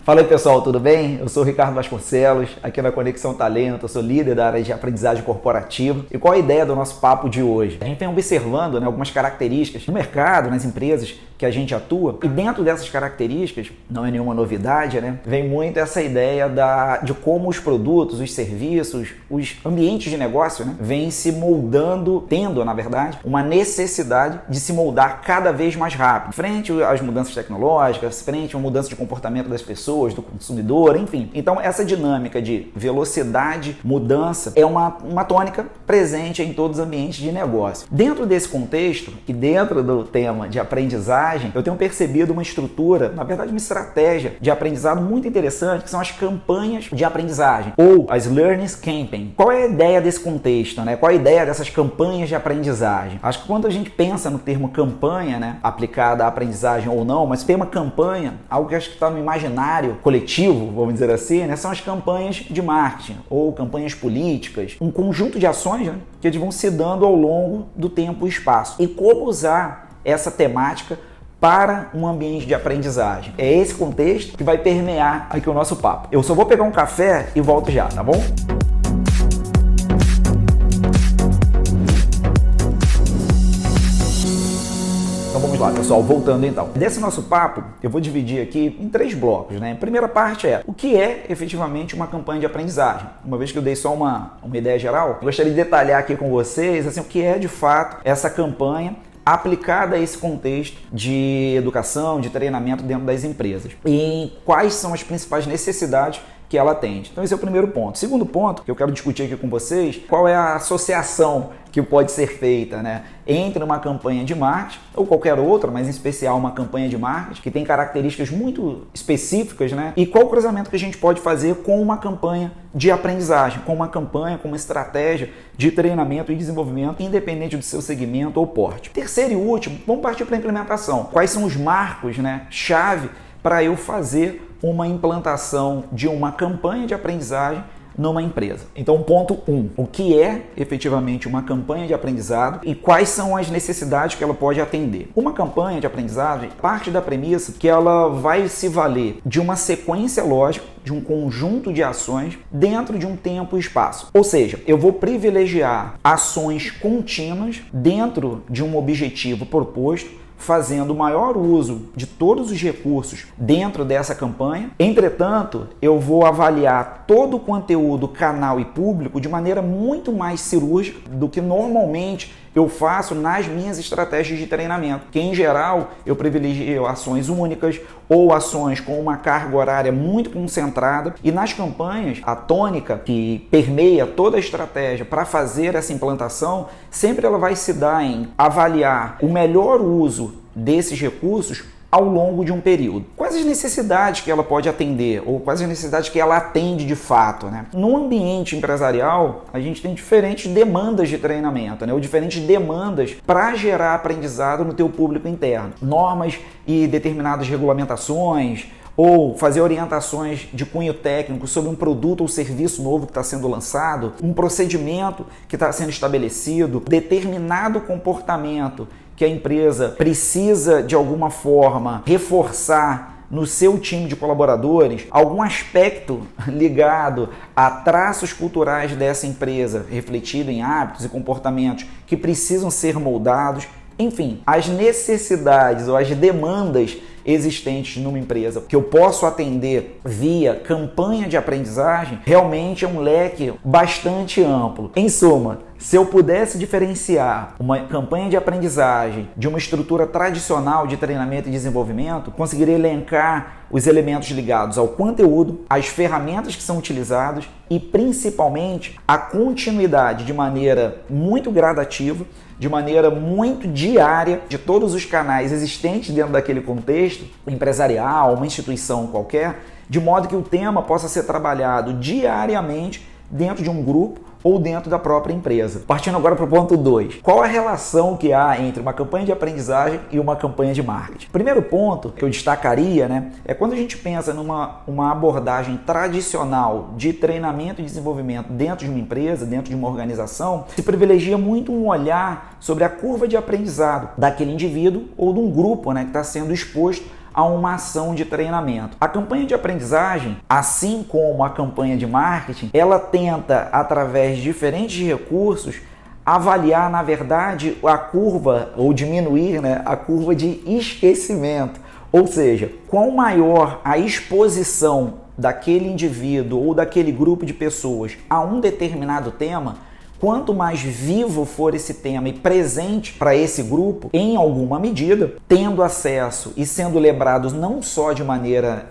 Fala aí pessoal, tudo bem? Eu sou o Ricardo Vasconcelos, aqui na Conexão Talento, eu sou líder da área de aprendizagem corporativa. E qual a ideia do nosso papo de hoje? A gente vem observando algumas características no mercado, nas empresas que a gente atua, e dentro dessas características, não é nenhuma novidade, vem muito essa ideia de como os produtos, os serviços, os ambientes de negócio, vêm se moldando, tendo, na verdade, uma necessidade de se moldar cada vez mais rápido, frente às mudanças tecnológicas, frente à mudança de comportamento das pessoas, do consumidor, enfim. Então, essa dinâmica de velocidade, mudança, é uma tônica presente em todos os ambientes de negócio. Dentro desse contexto e dentro do tema de aprendizagem, eu tenho percebido uma estrutura, na verdade uma estratégia de aprendizado muito interessante, que são as campanhas de aprendizagem, ou as Learning Campaign. Qual é a ideia desse contexto? Qual é a ideia dessas campanhas de aprendizagem? Acho que quando a gente pensa no termo campanha, aplicada à aprendizagem ou não, mas tem uma campanha, algo que acho que está no imaginário coletivo, vamos dizer assim, são as campanhas de marketing ou campanhas políticas, um conjunto de ações que eles vão se dando ao longo do tempo e espaço. E como usar essa temática para um ambiente de aprendizagem? É esse contexto que vai permear aqui o nosso papo. Eu só vou pegar um café e volto já, tá bom? Então vamos lá, pessoal, voltando então. Desse nosso papo, eu vou dividir aqui em 3 blocos, A primeira parte é o que é efetivamente uma campanha de aprendizagem. Uma vez que eu dei só uma ideia geral, eu gostaria de detalhar aqui com vocês o que é de fato essa campanha aplicada a esse contexto de educação, de treinamento dentro das empresas. E quais são as principais necessidades que ela atende. Então esse é o primeiro ponto. Segundo ponto que eu quero discutir aqui com vocês, qual é a associação que pode ser feita entre uma campanha de marketing ou qualquer outra, mas em especial uma campanha de marketing que tem características muito específicas, e qual o cruzamento que a gente pode fazer com uma campanha de aprendizagem, com uma estratégia de treinamento e desenvolvimento, independente do seu segmento ou porte. Terceiro e último, vamos partir para a implementação. Quais são os marcos, chave para eu fazer uma implantação de uma campanha de aprendizagem numa empresa. Então, ponto 1. O que é efetivamente uma campanha de aprendizado e quais são as necessidades que ela pode atender? Uma campanha de aprendizagem parte da premissa que ela vai se valer de uma sequência lógica, de um conjunto de ações dentro de um tempo e espaço. Ou seja, eu vou privilegiar ações contínuas dentro de um objetivo proposto, fazendo o maior uso de todos os recursos dentro dessa campanha. Entretanto, eu vou avaliar todo o conteúdo, canal e público de maneira muito mais cirúrgica do que normalmente eu faço nas minhas estratégias de treinamento, que em geral eu privilegio ações únicas ou ações com uma carga horária muito concentrada, e nas campanhas a tônica que permeia toda a estratégia para fazer essa implantação, sempre ela vai se dar em avaliar o melhor uso desses recursos ao longo de um período. Quais as necessidades que ela pode atender ou quais as necessidades que ela atende de fato, No ambiente empresarial, a gente tem diferentes demandas de treinamento, ou diferentes demandas para gerar aprendizado no teu público interno. Normas e determinadas regulamentações, ou fazer orientações de cunho técnico sobre um produto ou serviço novo que está sendo lançado, um procedimento que está sendo estabelecido, determinado comportamento que a empresa precisa de alguma forma reforçar no seu time de colaboradores, algum aspecto ligado a traços culturais dessa empresa, refletido em hábitos e comportamentos que precisam ser moldados. Enfim, as necessidades ou as demandas existentes numa empresa que eu posso atender via campanha de aprendizagem realmente é um leque bastante amplo. Em suma, se eu pudesse diferenciar uma campanha de aprendizagem de uma estrutura tradicional de treinamento e desenvolvimento, conseguiria elencar os elementos ligados ao conteúdo, às ferramentas que são utilizadas e principalmente a continuidade de maneira muito gradativa, de maneira muito diária de todos os canais existentes dentro daquele contexto empresarial, uma instituição qualquer, de modo que o tema possa ser trabalhado diariamente dentro de um grupo ou dentro da própria empresa. Partindo agora para o ponto 2. Qual a relação que há entre uma campanha de aprendizagem e uma campanha de marketing? Primeiro ponto que eu destacaria, é quando a gente pensa numa abordagem tradicional de treinamento e desenvolvimento dentro de uma empresa, dentro de uma organização, se privilegia muito um olhar sobre a curva de aprendizado daquele indivíduo ou de um grupo, que está sendo exposto a uma ação de treinamento. A campanha de aprendizagem, assim como a campanha de marketing, ela tenta, através de diferentes recursos, avaliar, na verdade, a curva, ou diminuir, né, a curva de esquecimento. Ou seja, quanto maior a exposição daquele indivíduo ou daquele grupo de pessoas a um determinado tema, quanto mais vivo for esse tema e presente para esse grupo, em alguma medida, tendo acesso e sendo lembrados não só de maneira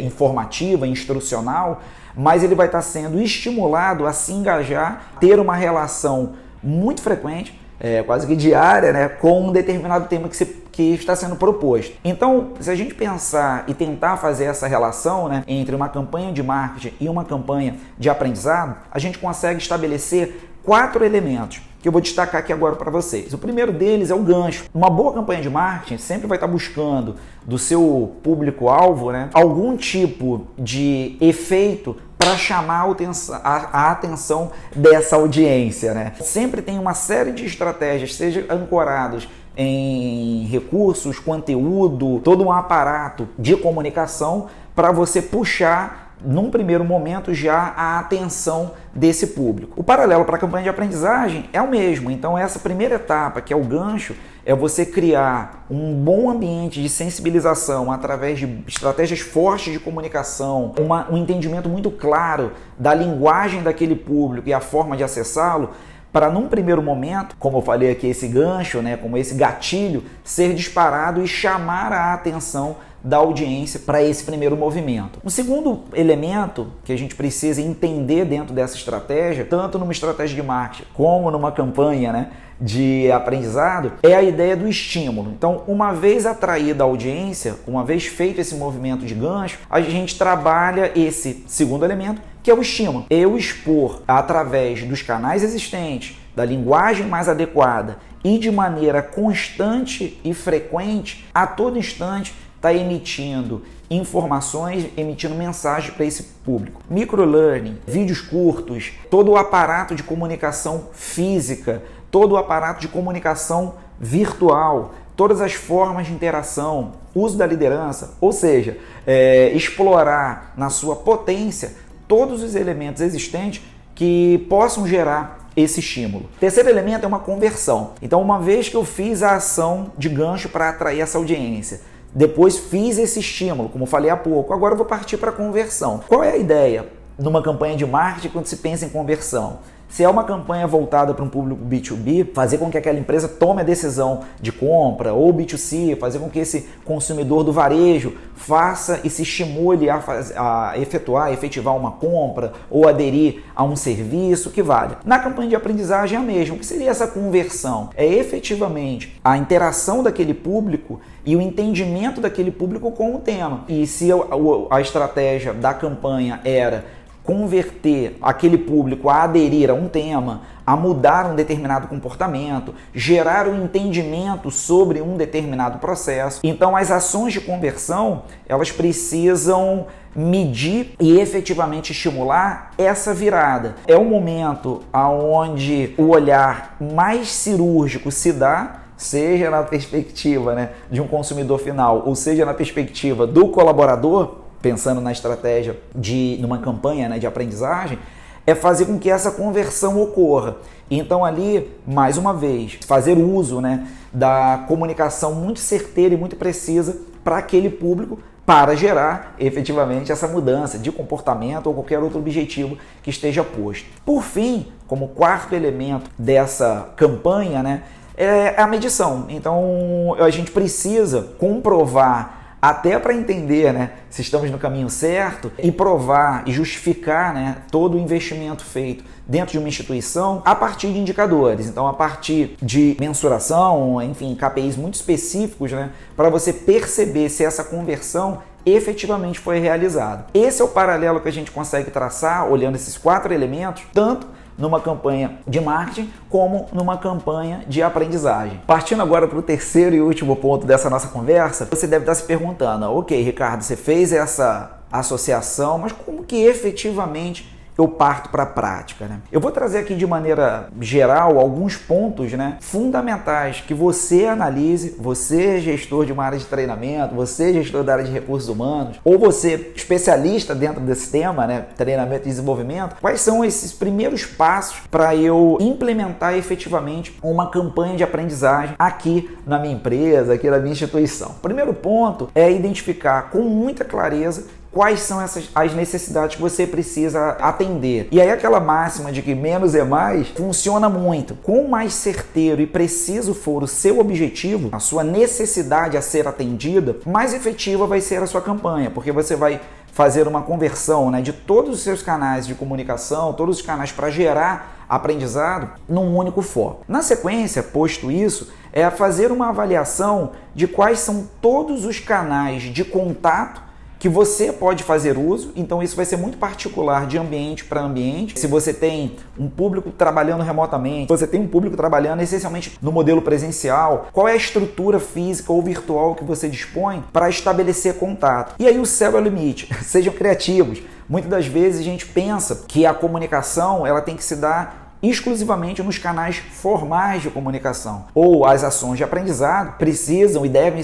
informativa, instrucional, mas ele vai estar sendo estimulado a se engajar, ter uma relação muito frequente, quase que diária, né, com um determinado tema que está sendo proposto. Então, se a gente pensar e tentar fazer essa relação, né, entre uma campanha de marketing e uma campanha de aprendizado, a gente consegue estabelecer 4 elementos que eu vou destacar aqui agora para vocês. O primeiro deles é o gancho. Uma boa campanha de marketing sempre vai estar buscando do seu público-alvo, né, algum tipo de efeito para chamar a atenção dessa audiência, né? Sempre tem uma série de estratégias, seja ancoradas em recursos, conteúdo, todo um aparato de comunicação para você puxar, num primeiro momento, já a atenção desse público. O paralelo para a campanha de aprendizagem é o mesmo. Então, essa primeira etapa, que é o gancho, é você criar um bom ambiente de sensibilização através de estratégias fortes de comunicação, um entendimento muito claro da linguagem daquele público e a forma de acessá-lo, para num primeiro momento, como eu falei aqui, esse gancho, né, como esse gatilho, ser disparado e chamar a atenção da audiência para esse primeiro movimento. Um segundo elemento que a gente precisa entender dentro dessa estratégia, tanto numa estratégia de marketing como numa campanha, né, de aprendizado, é a ideia do estímulo. Então, uma vez atraída a audiência, uma vez feito esse movimento de gancho, a gente trabalha esse segundo elemento, que é o estímulo. Eu expor através dos canais existentes, da linguagem mais adequada e de maneira constante e frequente, a todo instante, está emitindo informações, emitindo mensagens para esse público. Microlearning, vídeos curtos, todo o aparato de comunicação física, todo o aparato de comunicação virtual, todas as formas de interação, uso da liderança, ou seja, explorar na sua potência todos os elementos existentes que possam gerar esse estímulo. Terceiro elemento é uma conversão. Então, uma vez que eu fiz a ação de gancho para atrair essa audiência, depois fiz esse estímulo, como falei há pouco, agora eu vou partir para a conversão. Qual é a ideia numa campanha de marketing quando se pensa em conversão? Se é uma campanha voltada para um público B2B, fazer com que aquela empresa tome a decisão de compra, ou B2C, fazer com que esse consumidor do varejo faça e se estimule a efetivar uma compra ou aderir a um serviço que vale. Na campanha de aprendizagem é a mesma. O que seria essa conversão? É efetivamente a interação daquele público e o entendimento daquele público com o tema. E se a estratégia da campanha era converter aquele público a aderir a um tema, a mudar um determinado comportamento, gerar um entendimento sobre um determinado processo. Então, as ações de conversão, elas precisam medir e efetivamente estimular essa virada. É o momento onde o olhar mais cirúrgico se dá, seja na perspectiva, né, de um consumidor final, ou seja na perspectiva do colaborador, pensando na estratégia numa campanha, né, de aprendizagem, é fazer com que essa conversão ocorra. Então ali, mais uma vez, fazer uso, né, da comunicação muito certeira e muito precisa para aquele público, para gerar efetivamente essa mudança de comportamento ou qualquer outro objetivo que esteja posto. Por fim, como quarto elemento dessa campanha, né, é a medição. Então a gente precisa comprovar, até para entender, né, se estamos no caminho certo, e provar e justificar, né, todo o investimento feito dentro de uma instituição a partir de indicadores. Então, a partir de mensuração, enfim, KPIs muito específicos, né, para você perceber se essa conversão efetivamente foi realizada. Esse é o paralelo que a gente consegue traçar olhando esses 4 elementos, tanto numa campanha de marketing como numa campanha de aprendizagem. Partindo agora para o terceiro e último ponto dessa nossa conversa, você deve estar se perguntando, ok, Ricardo, você fez essa associação, mas como que efetivamente eu parto para a prática, né? Eu vou trazer aqui de maneira geral alguns pontos, né, fundamentais que você analise, você gestor de uma área de treinamento, você gestor da área de recursos humanos, ou você especialista dentro desse tema, né, treinamento e desenvolvimento, quais são esses primeiros passos para eu implementar efetivamente uma campanha de aprendizagem aqui na minha empresa, aqui na minha instituição. O primeiro ponto é identificar com muita clareza quais são as necessidades que você precisa atender. E aí aquela máxima de que menos é mais funciona muito. Quanto mais certeiro e preciso for o seu objetivo, a sua necessidade a ser atendida, mais efetiva vai ser a sua campanha, porque você vai fazer uma conversão, né, de todos os seus canais de comunicação, todos os canais para gerar aprendizado num único foco. Na sequência, posto isso, é fazer uma avaliação de quais são todos os canais de contato que você pode fazer uso. Então isso vai ser muito particular de ambiente para ambiente. Se você tem um público trabalhando remotamente, você tem um público trabalhando essencialmente no modelo presencial, qual é a estrutura física ou virtual que você dispõe para estabelecer contato? E aí o céu é o limite, sejam criativos. Muitas das vezes a gente pensa que a comunicação ela tem que se dar exclusivamente nos canais formais de comunicação, ou as ações de aprendizado precisam e devem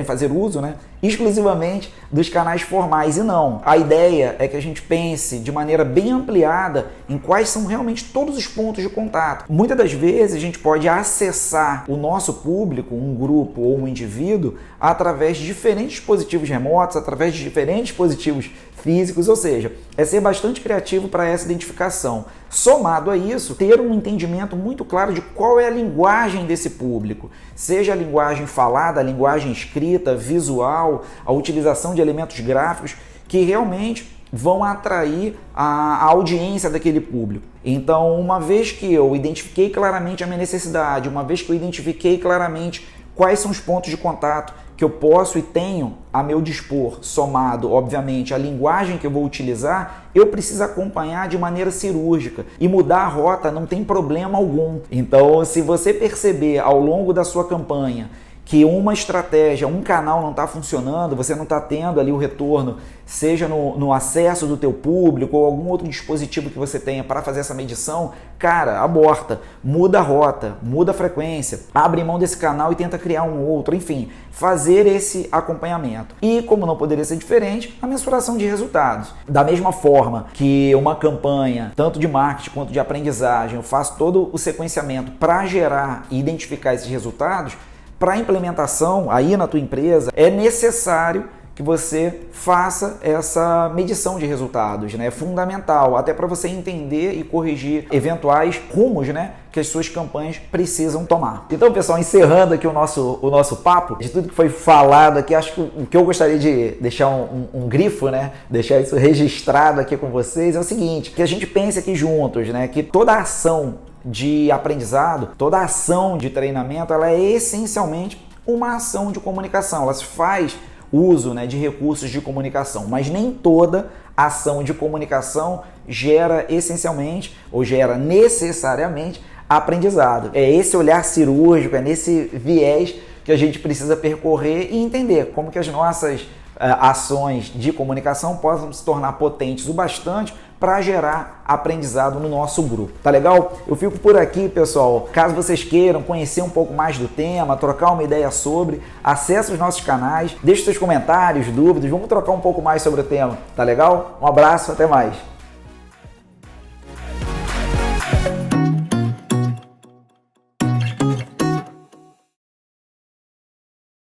fazer uso, né, exclusivamente dos canais formais. E não, a ideia é que a gente pense de maneira bem ampliada em quais são realmente todos os pontos de contato. Muitas das vezes a gente pode acessar o nosso público, um grupo ou um indivíduo, através de diferentes dispositivos remotos, através de diferentes dispositivos físicos, ou seja, é ser bastante criativo para essa identificação. Somado a isso, ter um entendimento muito claro de qual é a linguagem desse público, seja a linguagem falada, a linguagem escrita, visual, a utilização de elementos gráficos que realmente vão atrair a audiência daquele público. Então, uma vez que eu identifiquei claramente a minha necessidade, uma vez que eu identifiquei claramente quais são os pontos de contato que eu posso e tenho a meu dispor, somado, obviamente, à linguagem que eu vou utilizar, eu preciso acompanhar de maneira cirúrgica. E mudar a rota não tem problema algum. Então, se você perceber ao longo da sua campanha que uma estratégia, um canal não está funcionando, você não está tendo ali o retorno, seja no acesso do teu público ou algum outro dispositivo que você tenha para fazer essa medição, cara, aborta, muda a rota, muda a frequência, abre mão desse canal e tenta criar um outro, enfim, fazer esse acompanhamento. E, como não poderia ser diferente, a mensuração de resultados. Da mesma forma que uma campanha, tanto de marketing quanto de aprendizagem, eu faço todo o sequenciamento para gerar e identificar esses resultados, para a implementação aí na tua empresa, é necessário que você faça essa medição de resultados, né? É fundamental, até para você entender e corrigir eventuais rumos, né, que as suas campanhas precisam tomar. Então, pessoal, encerrando aqui o nosso papo, de tudo que foi falado aqui, acho que o que eu gostaria de deixar um grifo, né, deixar isso registrado aqui com vocês é o seguinte, que a gente pense aqui juntos, né, que toda ação de aprendizado, toda ação de treinamento, ela é essencialmente uma ação de comunicação. Ela se faz uso, né, de recursos de comunicação, mas nem toda ação de comunicação gera essencialmente ou gera necessariamente aprendizado. É esse olhar cirúrgico, é nesse viés que a gente precisa percorrer e entender como que as nossas ações de comunicação possam se tornar potentes o bastante para gerar aprendizado no nosso grupo. Tá legal? Eu fico por aqui, pessoal. Caso vocês queiram conhecer um pouco mais do tema, trocar uma ideia sobre, acesse os nossos canais, deixe seus comentários, dúvidas, vamos trocar um pouco mais sobre o tema. Tá legal? Um abraço, até mais.